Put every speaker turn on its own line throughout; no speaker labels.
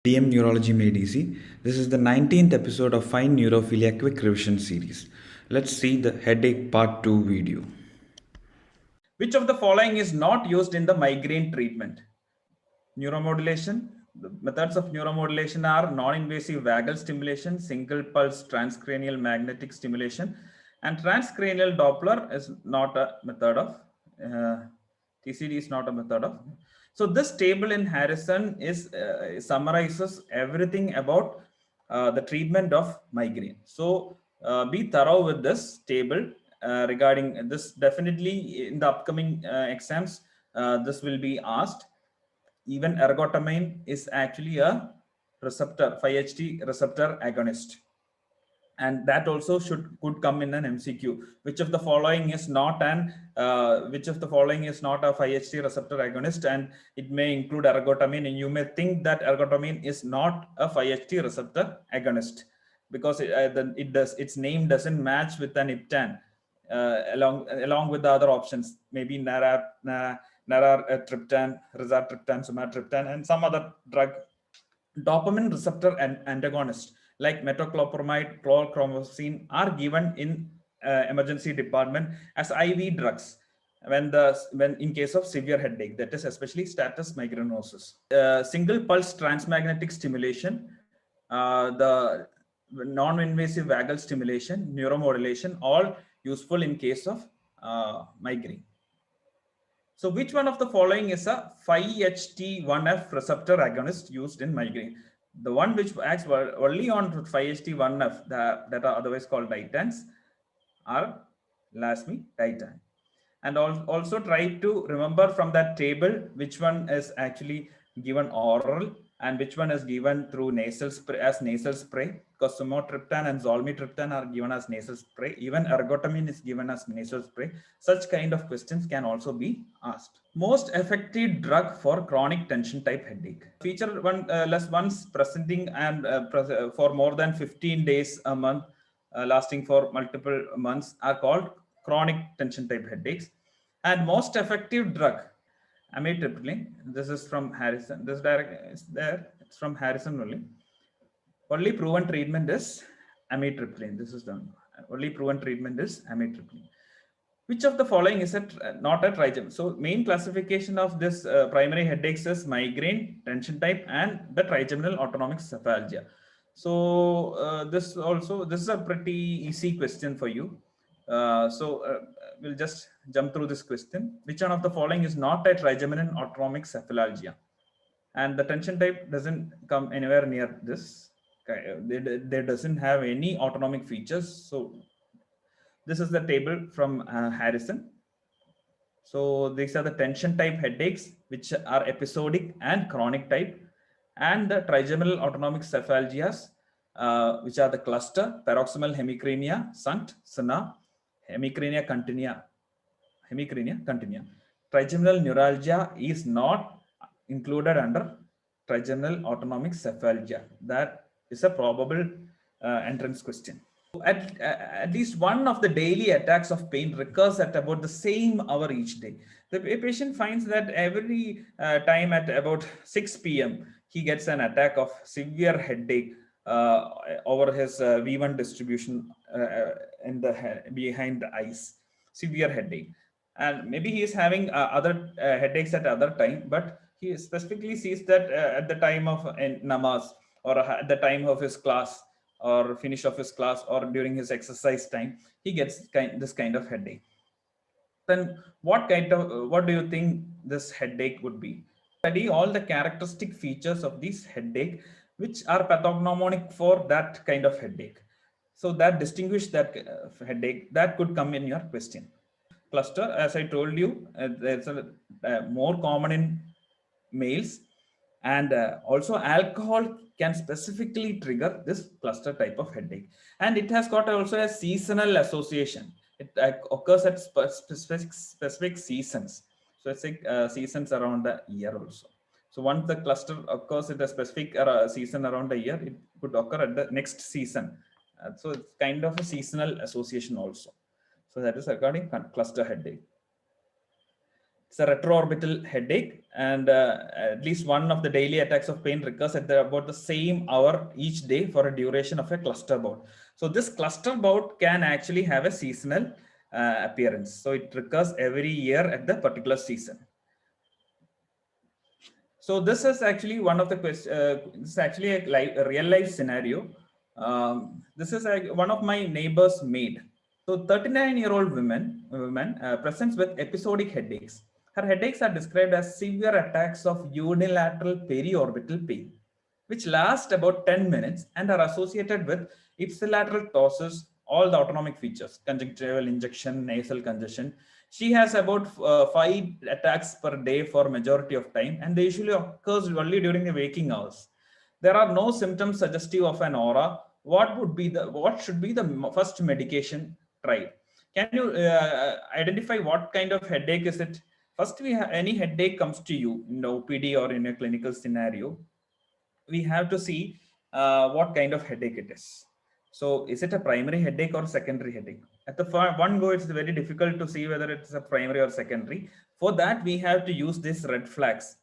TM Neurology Made Easy. This is the 19th episode of Fine Neurophilia Quick Revision series. Let's see the headache part 2 video.
Which of the following is not used in the migraine treatment? Neuromodulation. The methods of neuromodulation are non-invasive vagal stimulation, single pulse transcranial magnetic stimulation, and transcranial Doppler is not a method of TCD is not a method of. So this table in Harrison is summarizes everything about the treatment of migraine. So be thorough with this table regarding this. Definitely in the upcoming exams, this will be asked. Even ergotamine is actually a receptor, 5-HT receptor agonist. And that also could come in an MCQ. Which of the following is not a 5-HT receptor agonist? And it may include ergotamine, and you may think that ergotamine is not a 5-HT receptor agonist because its name doesn't match with an iptan along with the other options, maybe naratriptan, rizatriptan, sumatriptan, and some other drug. Dopamine receptor antagonist like metoclopramide, chlorpromazine are given in emergency department as IV drugs when in case of severe headache, that is especially status migrainosus. Single pulse transmagnetic stimulation, the non-invasive vagal stimulation, neuromodulation, all useful in case of migraine. So which one of the following is a 5-HT1F receptor agonist used in migraine? The one which acts only on 5-HT1F that are otherwise called ditans are lasmiditan. And also try to remember from that table which one is actually given oral and which one is given through nasal spray as nasal spray, because sumatriptan and zolmitriptan are given as nasal spray. Even ergotamine is given as nasal spray. Such kind of questions can also be asked. Most effective drug for chronic tension type headache. Feature less ones presenting and for more than 15 days a month, lasting for multiple months, are called chronic tension type headaches. And most effective drug, amitriptyline. This is from Harrison. This direct is there. It's from Harrison only. Only proven treatment is amitriptyline. This is the only proven treatment is amitriptyline. Which of the following is not a trigeminal? So main classification of this primary headaches is migraine, tension type, and the trigeminal autonomic cephalgia. So this is a pretty easy question for you. We'll just jump through this question. Which one of the following is not a trigeminal autonomic cephalgia? And the tension type doesn't come anywhere near this. There doesn't have any autonomic features. So this is the table from Harrison. So these are the tension type headaches, which are episodic and chronic type, and the trigeminal autonomic cephalgias, which are the cluster, paroxysmal hemicrania, sunt, sana, hemicrania continua. Trigeminal neuralgia is not included under trigeminal autonomic cephalgia. That is a probable entrance question. At least one of the daily attacks of pain recurs at about the same hour each day. The patient finds that every time at about 6 p.m. he gets an attack of severe headache over his V1 distribution in the behind the eyes. Severe headache, and maybe he is having other headaches at other time, but he specifically sees that at the time of namaz or at the time of his class or finish of his class or during his exercise time, he gets this kind of headache. Then what do you think this headache would be? Study all the characteristic features of this headache which are pathognomonic for that kind of headache. So that distinguish that headache that could come in your question. Cluster, as I told you, there's a more common in males, and also alcohol can specifically trigger this cluster type of headache, and it has got also a seasonal association. It occurs at specific seasons, so it's like seasons around the year also. So once the cluster occurs at a specific season around the year, it could occur at the next season. So it's kind of a seasonal association also. So that is regarding cluster headache. It's a retroorbital headache, and at least one of the daily attacks of pain recurs at about the same hour each day for a duration of a cluster bout. So this cluster bout can actually have a seasonal appearance. So it recurs every year at the particular season. So this is actually one of the questions. This is actually a real life scenario. This is one of my neighbor's maid. So 39-year-old woman presents with episodic headaches. Her headaches are described as severe attacks of unilateral periorbital pain, which last about 10 minutes and are associated with ipsilateral ptosis, all the autonomic features, conjunctival injection, nasal congestion. She has about 5 attacks per day for majority of time, and they usually occurs only during the waking hours. There are no symptoms suggestive of an aura. What should be the first medication tried? Can you identify what kind of headache is it? First, we have any headache comes to you in the OPD or in a clinical scenario, we have to see what kind of headache it is. So is it a primary headache or secondary headache? At the one go, it's very difficult to see whether it's a primary or secondary. For that, we have to use these red flags.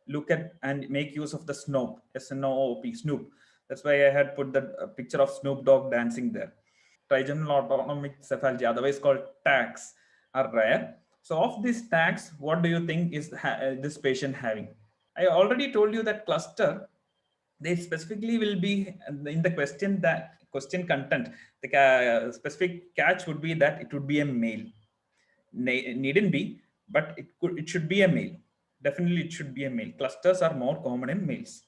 Look at and make use of the SNOOP, SNOOP, Snoop. That's why I had put the picture of Snoop Dogg dancing there. Trigeminal autonomic cephalgia, otherwise called TACs, are rare. So of these TACs, what do you think is this patient having? I already told you that cluster, they specifically will be in the question, that question content, the specific catch would be that it would be a male. Needn't be, but it should be a male. Definitely it should be a male. Clusters are more common in males.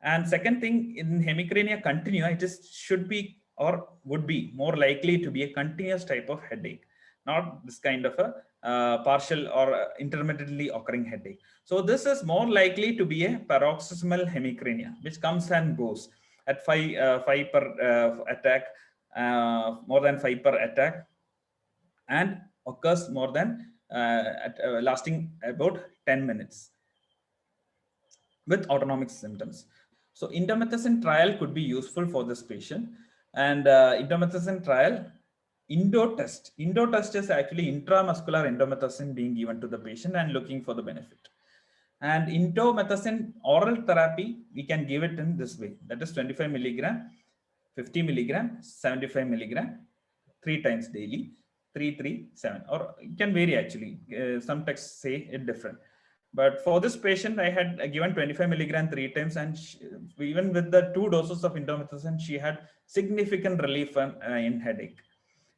And second thing, in hemicrania continua, it is should be or would be more likely to be a continuous type of headache, not this kind of a partial or intermittently occurring headache. So this is more likely to be a paroxysmal hemicrania, which comes and goes at five per attack, more than 5 per attack, and occurs more than lasting about 10 minutes with autonomic symptoms. So indomethacin trial could be useful for this patient. And indomethacin trial, Indo test is actually intramuscular indomethacin being given to the patient and looking for the benefit. And indomethacin oral therapy, we can give it in this way. That is 25 milligram, 50 milligram, 75 milligram, 3 times daily, 3, 3, 7, or it can vary actually. Some texts say it different. But for this patient, I had given 25 milligram 3 times, and even with the 2 doses of indomethacin, she had significant relief in headache.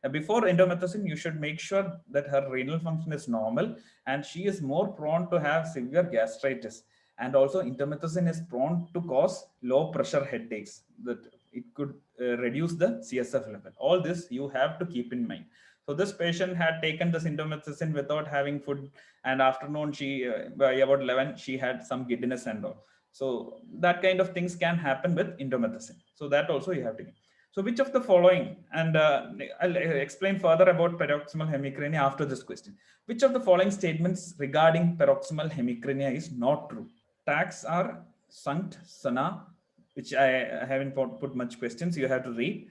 Before indomethacin, you should make sure that her renal function is normal, and she is more prone to have severe gastritis. And also, indomethacin is prone to cause low pressure headaches. That it could reduce the CSF level. All this you have to keep in mind. So this patient had taken this indomethacin without having food, and afternoon she by about 11 she had some giddiness and all. So that kind of things can happen with indomethacin. So that also you have to. So which of the following, and I'll explain further about paroxysmal hemicrania after this question. Which of the following statements regarding paroxysmal hemicrania is not true? Tags are Sankt, Sana, which I haven't put much questions. You have to read.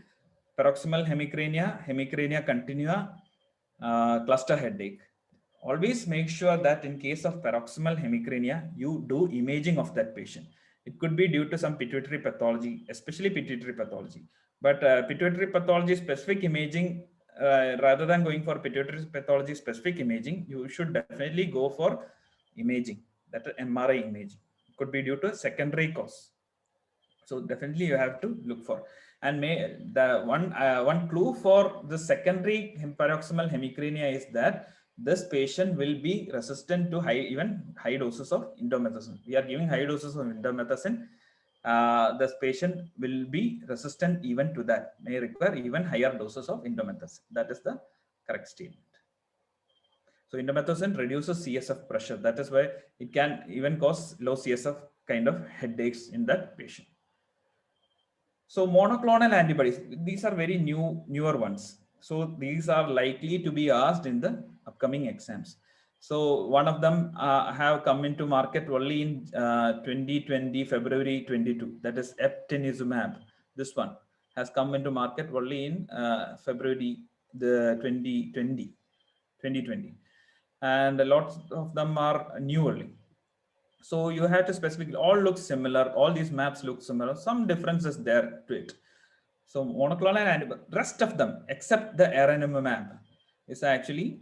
Paroxysmal hemicrania, hemicrania continua, cluster headache. Always make sure that in case of paroxysmal hemicrania, you do imaging of that patient. It could be due to some pituitary pathology, especially pituitary pathology. But pituitary pathology specific imaging, rather than going for pituitary pathology specific imaging, you should definitely go for imaging, that MRI imaging. It could be due to a secondary cause. So definitely you have to look for. And the one clue for the secondary paroxysmal hemicrania is that this patient will be resistant to even high doses of indomethacin. We are giving high doses of indomethacin. This patient will be resistant even to that, may require even higher doses of indomethacin. That is the correct statement. So indomethacin reduces CSF pressure. That is why it can even cause low CSF kind of headaches in that patient. So monoclonal antibodies, these are very newer ones. So these are likely to be asked in the upcoming exams. So one of them have come into market only in 2020, February 22. That is eptinizumab. This one has come into market only in February the 2020. and lots of them are new only. So you have to specifically, all look similar, all these maps look similar, some differences there to it. So monoclonal and rest of them except the map is actually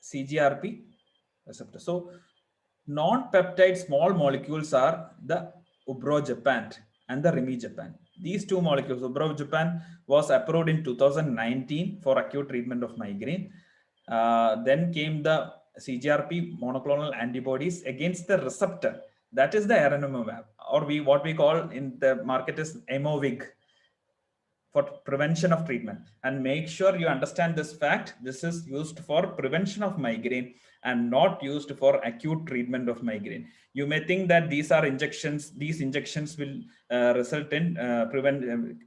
CGRP receptor. So non-peptide small molecules are the ubrogepant and the remigepan. These two molecules, ubrogepant was approved in 2019 for acute treatment of migraine. Then came the CGRP monoclonal antibodies against the receptor. That is the aranumab, or what we call in the market is Aimovig, for prevention of treatment. And make sure you understand this fact: this is used for prevention of migraine and not used for acute treatment of migraine. You may think that these are injections, these injections will result in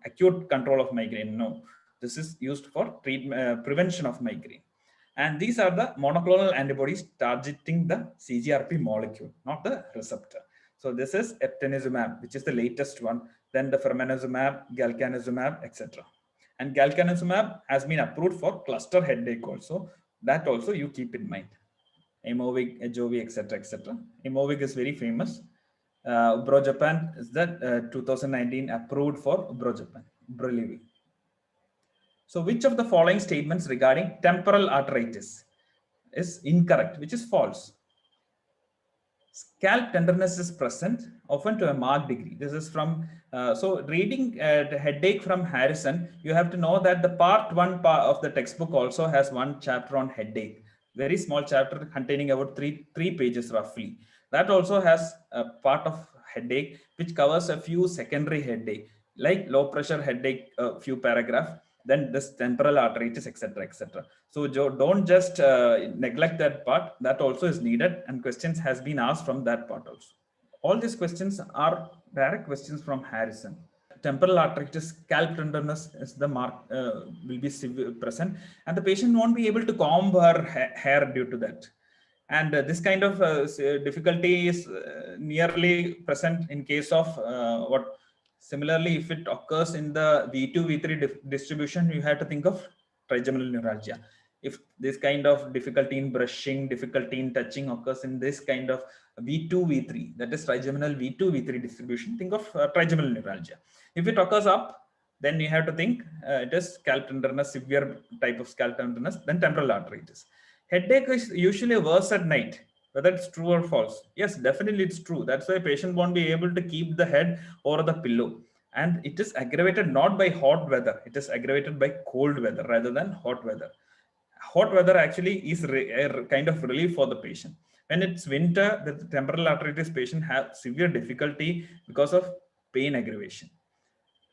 acute control of migraine. No, this is used for prevention of migraine. And these are the monoclonal antibodies targeting the CGRP molecule, not the receptor. So this is eptinezumab, which is the latest one. Then the fermanezumab, galcanezumab, etc. And galcanezumab has been approved for cluster headache also. That also you keep in mind. Aimovig, Ajovy, etc., etc. Aimovig is very famous. Ubrogepant is the 2019 approved for Ubrogepant, Ubrelvy. So which of the following statements regarding temporal arteritis is incorrect, which is false? Scalp tenderness is present, often to a marked degree. This is from, so reading the headache from Harrison, you have to know that the part one of the textbook also has one chapter on headache. Very small chapter containing about three pages roughly. That also has a part of headache, which covers a few secondary headache, like low pressure headache, a few paragraph, then this temporal arteritis, etc., etc. So don't just neglect that part. That also is needed, and questions has been asked from that part also. All these questions are direct questions from Harrison. Temporal arteritis, scalp tenderness is the mark, will be present, and the patient won't be able to comb her hair due to that. And this kind of difficulty is nearly present in case of what. Similarly, if it occurs in the V2, V3 distribution, you have to think of trigeminal neuralgia. If this kind of difficulty in brushing, difficulty in touching occurs in this kind of V2, V3, that is trigeminal V2, V3 distribution, think of trigeminal neuralgia. If it occurs up, then you have to think it is scalp tenderness, severe type of scalp tenderness, then temporal arteritis. Headache is usually worse at night. Whether it's true or false? Yes, definitely it's true. That's why patient won't be able to keep the head over the pillow. And it is aggravated not by hot weather. It is aggravated by cold weather rather than hot weather. Hot weather actually is a kind of relief for the patient. When it's winter, the temporal arteritis patient have severe difficulty because of pain aggravation.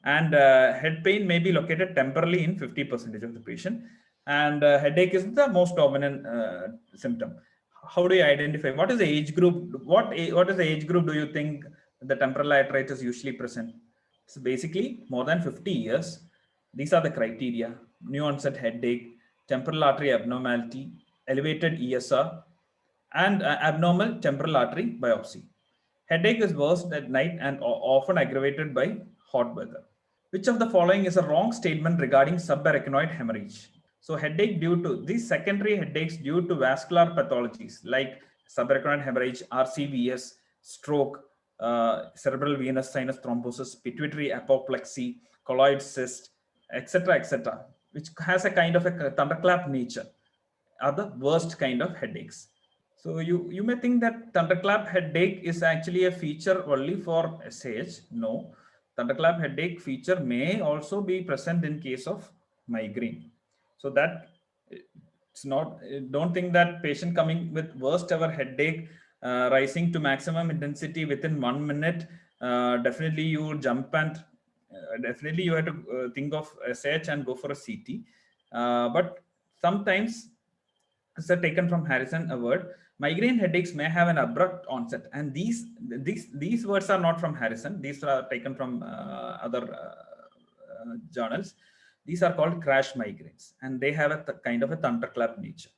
And head pain may be located temporarily in 50% of the patient. And headache is the most dominant symptom. How do you identify? What is the age group? What is the age group do you think the temporal arteritis usually present? So basically, more than 50 years. These are the criteria: new onset headache, temporal artery abnormality, elevated ESR, and abnormal temporal artery biopsy. Headache is worst at night and often aggravated by hot weather. Which of the following is a wrong statement regarding subarachnoid hemorrhage? So headache due to these secondary headaches due to vascular pathologies like subarachnoid hemorrhage, RCVS, stroke, cerebral venous sinus thrombosis, pituitary apoplexy, colloid cyst, etc., which has a kind of a thunderclap nature, are the worst kind of headaches. So you may think that thunderclap headache is actually a feature only for SAH. No, thunderclap headache feature may also be present in case of migraine. So that it's not, don't think that patient coming with worst ever headache rising to maximum intensity within 1 minute, definitely you will jump and definitely you have to think of SH and go for a CT. But sometimes, it's taken from Harrison, a word, migraine headaches may have an abrupt onset. And these words are not from Harrison. These are taken from other journals. These are called crash migraines, and they have a kind of a thunderclap nature.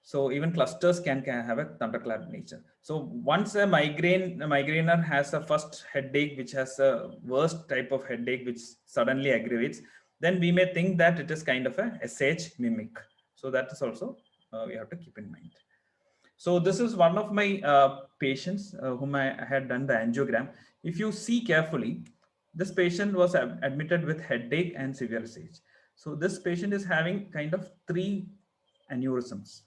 So even clusters can have a thunderclap nature. So once a migrainer has a first headache, which has a worst type of headache, which suddenly aggravates, then we may think that it is kind of a SH mimic. So that is also we have to keep in mind. So this is one of my patients whom I had done the angiogram. If you see carefully, this patient was admitted with headache and severe stage. So this patient is having kind of aneurysms,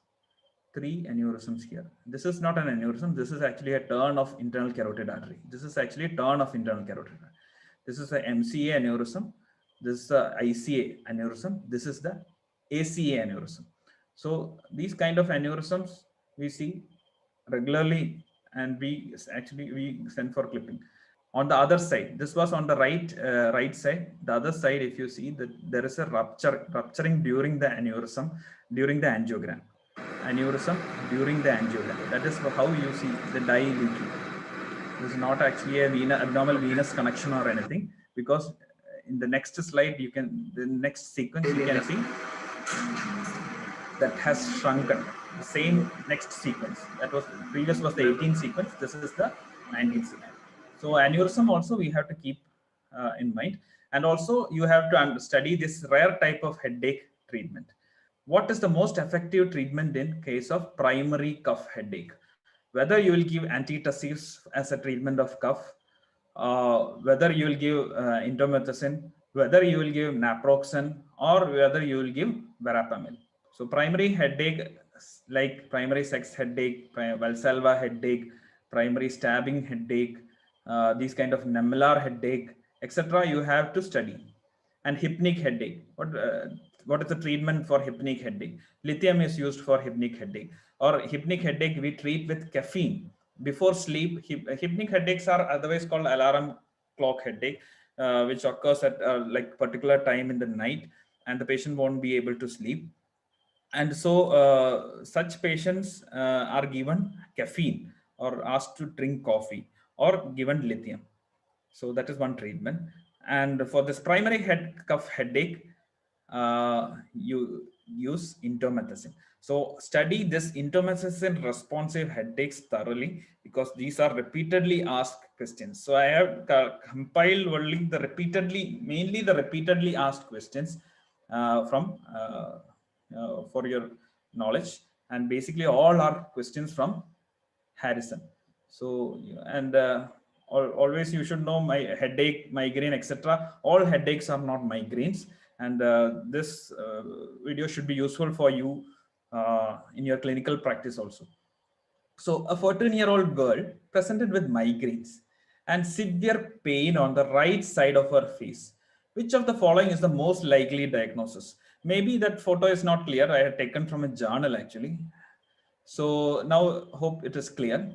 three aneurysms here. This is not an aneurysm. This is actually a turn of internal carotid artery. This is actually a turn of internal carotid artery. This is the MCA aneurysm. This is the ICA aneurysm. This is the ACA aneurysm. So these kind of aneurysms we see regularly, and we send for clipping. On the other side, this was on the right side. The other side, if you see that there is a rupturing during the aneurysm, during the angiogram. Aneurysm during the angiogram. That is how you see the dye leaking. This is not actually a abnormal venous connection or anything, because in the next slide, the next sequence, you can see that has shrunken. The same next sequence, that was previous was the 18th sequence. This is the 19th sequence. So aneurysm also we have to keep in mind, and also you have to study this rare type of headache treatment. What is the most effective treatment in case of primary cough headache? Whether you will give antitussives as a treatment of cough, whether you will give indomethacin, whether you will give naproxen, or whether you will give verapamil. So primary headache, like primary sex headache, Valsalva headache, primary stabbing headache, these kind of nemelar headache, etc., you have to study. And hypnic headache, what is the treatment for hypnic headache? Lithium is used for hypnic headache. Or hypnic headache we treat with caffeine before sleep. Hypnic headaches are otherwise called alarm clock headache, which occurs at like particular time in the night, and the patient won't be able to sleep. And so such patients are given caffeine or asked to drink coffee or given lithium. So that is one treatment. And for this primary cough headache, you use indomethacin. So study this indomethacin responsive headaches thoroughly, because these are repeatedly asked questions. So I have compiled only mainly the repeatedly asked questions for your knowledge, and basically all are questions from Harrison. So, and always you should know my headache, migraine, etc. All headaches are not migraines, and this video should be useful for you in your clinical practice also. So a 14-year-old girl presented with migraines and severe pain on the right side of her face. Which of the following is the most likely diagnosis? Maybe that photo is not clear. I had taken from a journal actually. So now hope it is clear.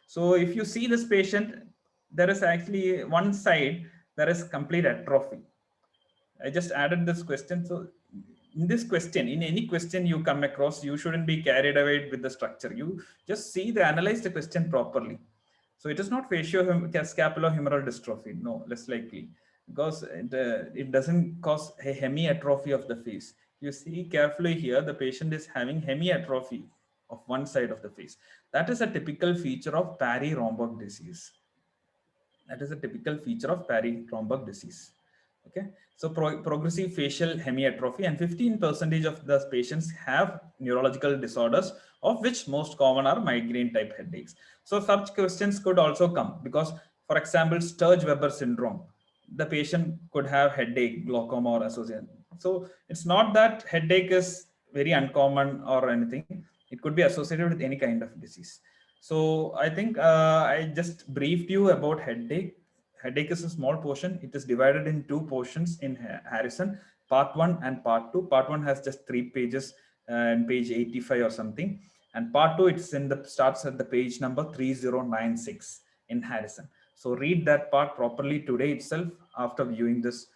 So if you see this patient, there is actually one side, there is complete atrophy. I just added this question. So in this question, in any question you come across, you shouldn't be carried away with the structure. You just analyze the question properly. So it is not facioscapulohumeral dystrophy. No, less likely, because it doesn't cause a hemiatrophy of the face. You see carefully here, the patient is having hemiatrophy of one side of the face. That is a typical feature of Parry-Romberg disease. That is a typical feature of Parry-Romberg disease. Okay, so progressive facial hemiatrophy, and 15% of the patients have neurological disorders, of which most common are migraine type headaches. So such questions could also come, because for example, Sturge-Weber syndrome, the patient could have headache, glaucoma, or association. So it's not that headache is very uncommon or anything. It could be associated with any kind of disease. So I think I just briefed you about headache. Headache is a small portion. It is divided in two portions in Harrison, part 1 and part 2. Part 1 has just 3 pages and page 85 or something. And part 2, it's starts at the page number 3096 in Harrison. So read that part properly today itself after viewing this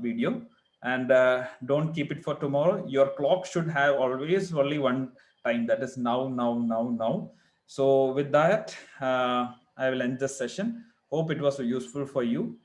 video. And don't keep it for tomorrow. Your clock should have always only one time, that is now, now, now, now. So with that, I will end this session. Hope it was useful for you.